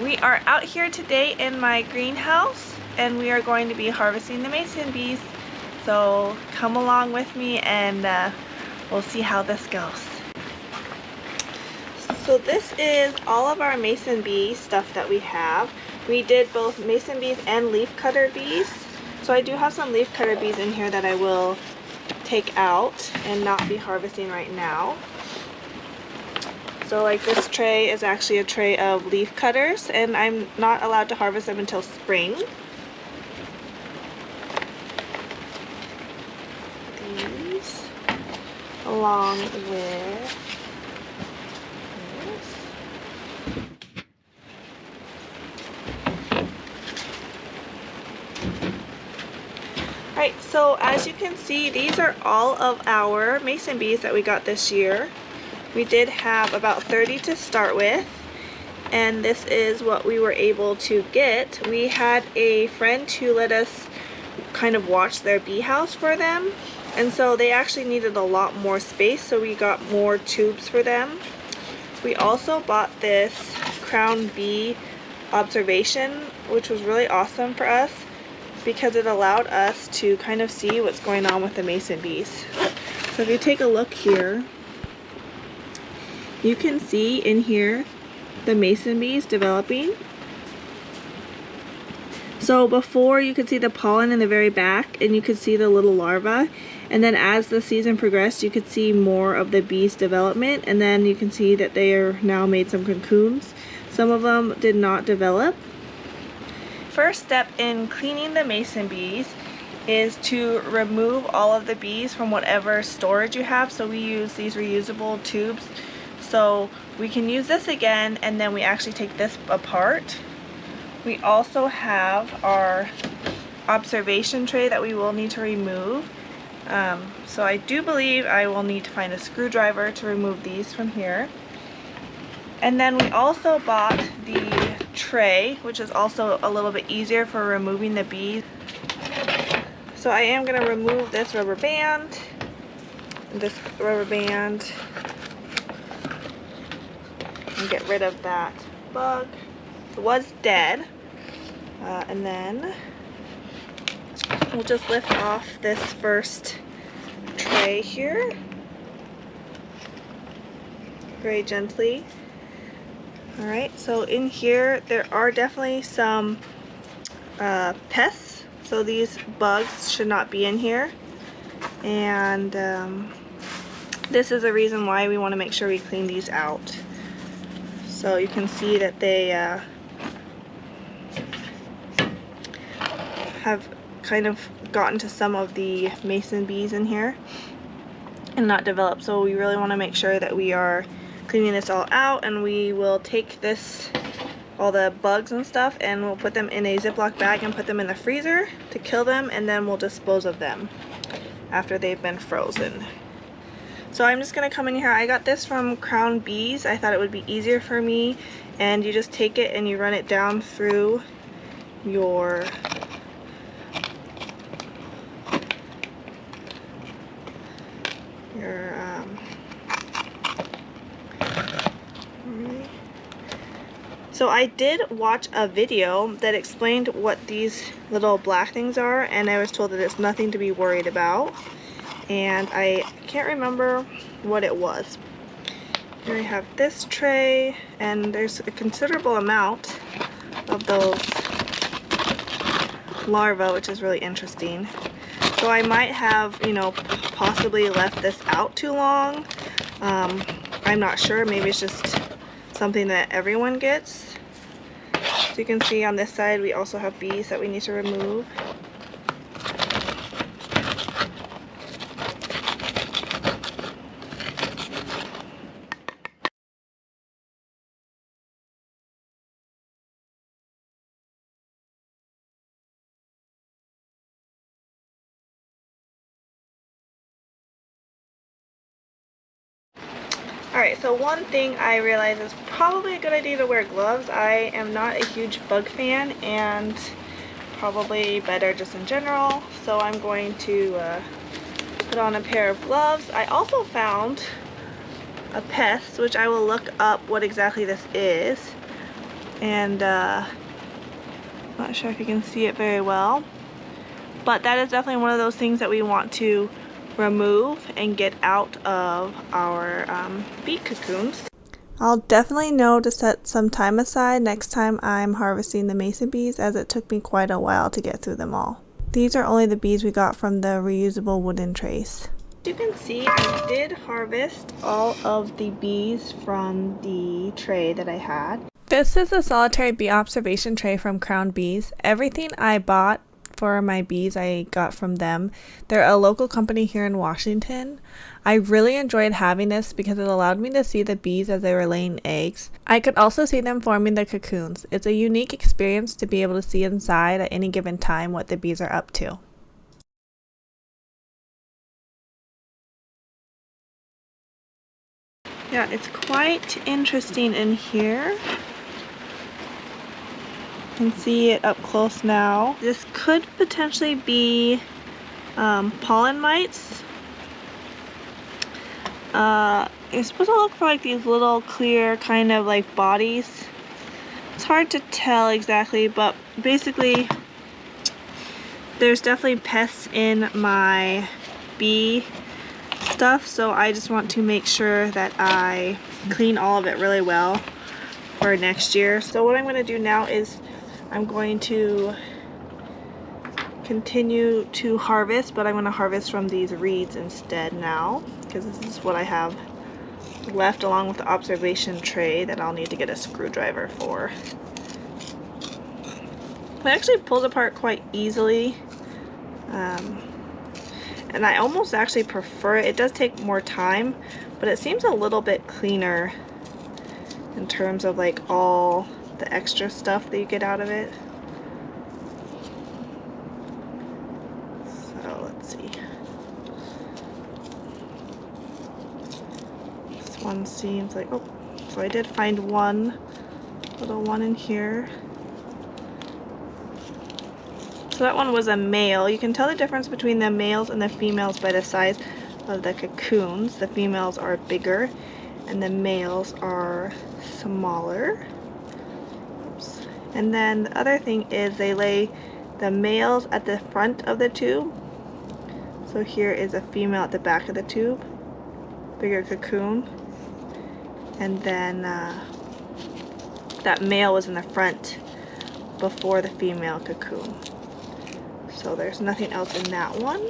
We are out here today in my greenhouse and we are going to be harvesting the mason bees. So come along with me and we'll see how this goes. So this is all of our mason bee stuff that we have. We did both mason bees and leaf cutter bees. So I do have some leaf cutter bees in here that I will take out and not be harvesting right now. So like this tray is actually a tray of leaf cutters and I'm not allowed to harvest them until spring. These along with this. Alright, so as you can see, these are all of our mason bees that we got this year. We did have about 30 to start with, and this is what we were able to get. We had a friend who let us kind of watch their bee house for them, and so they actually needed a lot more space, so we got more tubes for them. We also bought this crown bee observation, which was really awesome for us because it allowed us to kind of see what's going on with the mason bees. So if you take a look here, you can see in here the mason bees developing. So before you could see the pollen in the very back and you could see the little larvae, and then as the season progressed you could see more of the bees development, and then you can see that they are now made some cocoons. Some of them did not develop. First step in cleaning the mason bees is to remove all of the bees from whatever storage you have. So we use these reusable tubes. So we can use this again, and then we actually take this apart. We also have our observation tray that we will need to remove. So I do believe I will need to find a screwdriver to remove these from here. And then we also bought the tray, which is also a little bit easier for removing the bees. So I am going to remove this rubber band, and get rid of that bug. It was dead. And then we'll just lift off this first tray here very gently. Alright, so in here there are definitely some pests, so these bugs should not be in here, and this is a reason why we want to make sure we clean these out. So you can see that they have kind of gotten to some of the mason bees in here and not developed, so we really want to make sure that we are cleaning this all out, and we will take this, all the bugs and stuff, and we'll put them in a Ziploc bag and put them in the freezer to kill them, and then we'll dispose of them after they've been frozen. So I'm just going to come in here. I got this from Crown Bees. I thought it would be easier for me, and you just take it and you run it down through your So I did watch a video that explained what these little black things are, and I was told that it's nothing to be worried about, and I can't remember what it was. Here we have this tray, and there's a considerable amount of those larvae, which is really interesting. So I might have, you know, possibly left this out too long. I'm not sure. Maybe it's just something that everyone gets. So you can see on this side we also have bees that we need to remove. Alright, so one thing I realize is probably a good idea to wear gloves. I am not a huge bug fan, and probably better just in general, so I'm going to put on a pair of gloves. I also found a pest, which I will look up what exactly this is. and not sure if you can see it very well, but that is definitely one of those things that we want to remove and get out of our bee cocoons. I'll definitely know to set some time aside next time I'm harvesting the mason bees, as it took me quite a while to get through them all. These are only the bees we got from the reusable wooden trays. As you can see, I did harvest all of the bees from the tray that I had. This is a solitary bee observation tray from Crown Bees. Everything I bought for my bees I got from them. They're a local company here in Washington. I really enjoyed having this because it allowed me to see the bees as they were laying eggs. I could also see them forming the cocoons. It's a unique experience to be able to see inside at any given time what the bees are up to. Yeah, it's quite interesting in here. You can see it up close now. This could potentially be pollen mites. You're supposed to look for like these little clear kind of like bodies. It's hard to tell exactly, but basically there's definitely pests in my bee stuff, so I just want to make sure that I clean all of it really well for next year. So what I'm going to do now is I'm going to continue to harvest, but I'm going to harvest from these reeds instead now, because this is what I have left along with the observation tray that I'll need to get a screwdriver for. It actually pulls apart quite easily, and I almost actually prefer it. It does take more time, but it seems a little bit cleaner in terms of like all the extra stuff that you get out of it. So let's see. This one seems like, oh, so I did find one little one in here. So that one was a male. You can tell the difference between the males and the females by the size of the cocoons. The females are bigger and the males are smaller. Oops. And then the other thing is they lay the males at the front of the tube. So here is a female at the back of the tube, bigger cocoon. And then that male was in the front before the female cocoon. So there's nothing else in that one.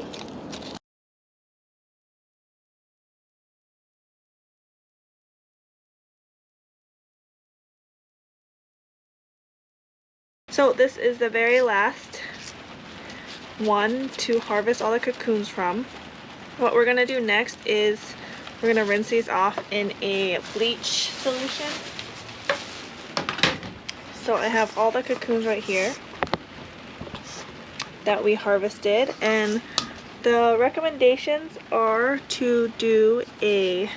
So this is the very last one to harvest all the cocoons from. What we're going to do next is we're going to rinse these off in a bleach solution. So I have all the cocoons right here that we harvested, and the recommendations are to do a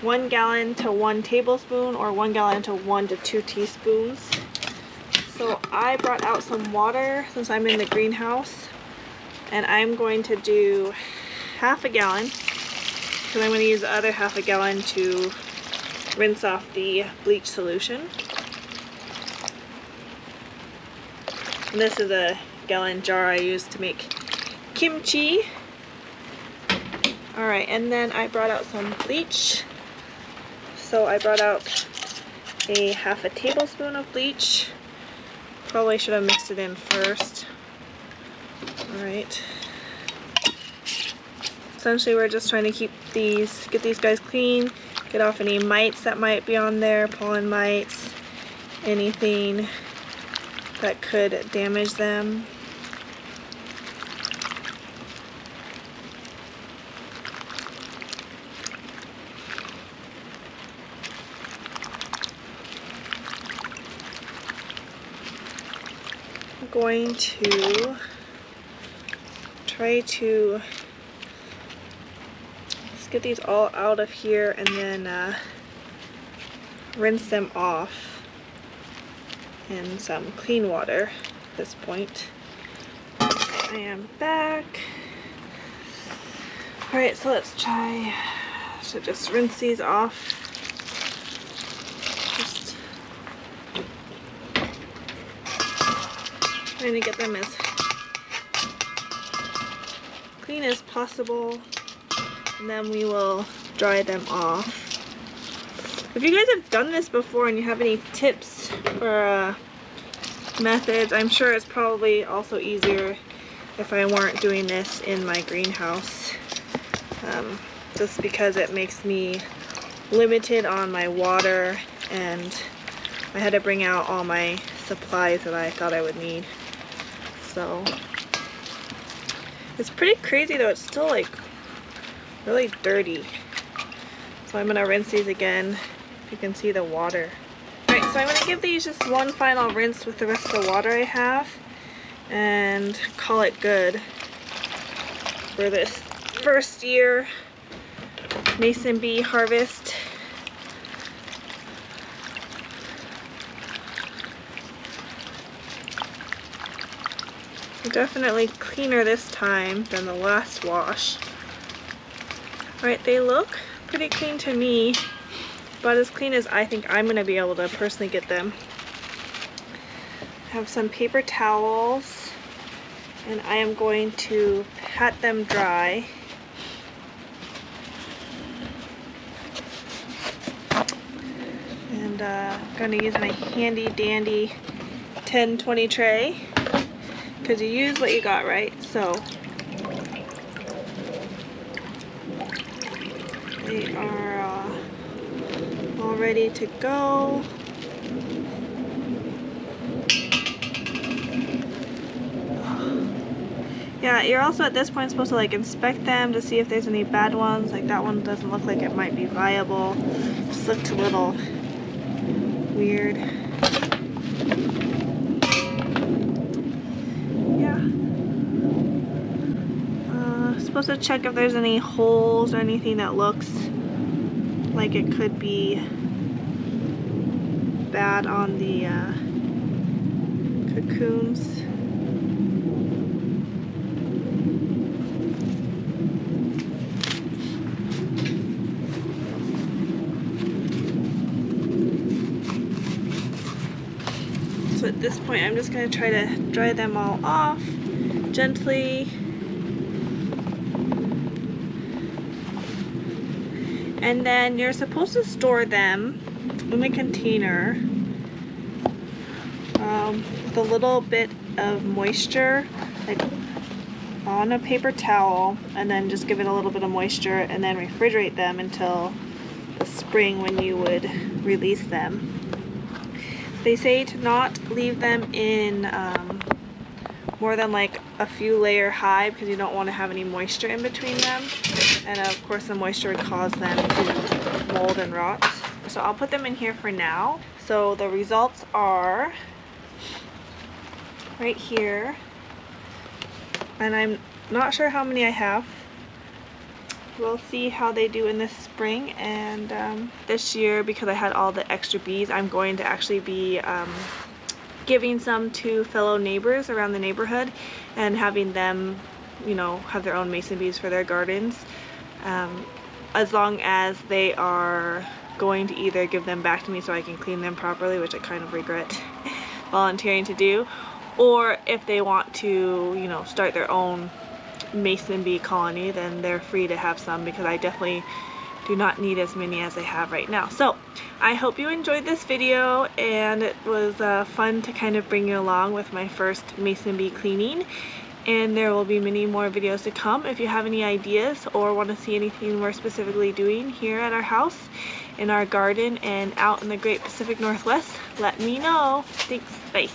1 gallon to 1 tablespoon or 1 gallon to 1 to 2 teaspoons. So I brought out some water since I'm in the greenhouse, and I'm going to do half a gallon because I'm going to use the other half a gallon to rinse off the bleach solution. And this is a gallon jar I use to make kimchi. Alright, and then I brought out some bleach. So I brought out a half a tablespoon of bleach. Probably should have mixed it in first. Alright. Essentially we're just trying to get these guys clean, get off any mites that might be on there, pollen mites, anything that could damage them. I'm going to try to just get these all out of here and then rinse them off in some clean water at this point. I am back. Alright, so let's try to just rinse these off. Just trying to get them as clean as possible, and then we will dry them off. If you guys have done this before and you have any tips or methods, I'm sure it's probably also easier if I weren't doing this in my greenhouse, just because it makes me limited on my water, and I had to bring out all my supplies that I thought I would need. So it's pretty crazy though, it's still like really dirty. So I'm gonna rinse these again. You can see the water. Alright, so I'm gonna give these just one final rinse with the rest of the water I have and call it good for this first year mason bee harvest. Definitely cleaner this time than the last wash. Alright, they look pretty clean to me, but as clean as I think I'm going to be able to personally get them. I have some paper towels, and I am going to pat them dry. And I'm going to use my handy dandy 10-20 tray, because you use what you got, right? So they are all ready to go. Yeah, you're also at this point supposed to like inspect them to see if there's any bad ones. Like that one doesn't look like it might be viable. Just looked a little weird. Yeah. Supposed to check if there's any holes or anything that looks like it could be bad on the cocoons. So at this point I'm just going to try to dry them all off gently. And then you're supposed to store them in a container with a little bit of moisture, like on a paper towel, and then just give it a little bit of moisture and then refrigerate them until the spring when you would release them. They say to not leave them in more than like a few layer high, because you don't want to have any moisture in between them, and of course the moisture would cause them to mold and rot. So I'll put them in here for now. So the results are right here, and I'm not sure how many I have. We'll see how they do in this spring, and this year, because I had all the extra bees, I'm going to actually be giving some to fellow neighbors around the neighborhood and having them, you know, have their own mason bees for their gardens, as long as they are going to either give them back to me so I can clean them properly, which I kind of regret volunteering to do, or if they want to, you know, start their own mason bee colony, then they're free to have some, because I definitely do not need as many as I have right now. So I hope you enjoyed this video, and it was fun to kind of bring you along with my first mason bee cleaning, and there will be many more videos to come. If you have any ideas or want to see anything we're specifically doing here at our house, in our garden, and out in the Great Pacific Northwest, let me know. Thanks. Bye.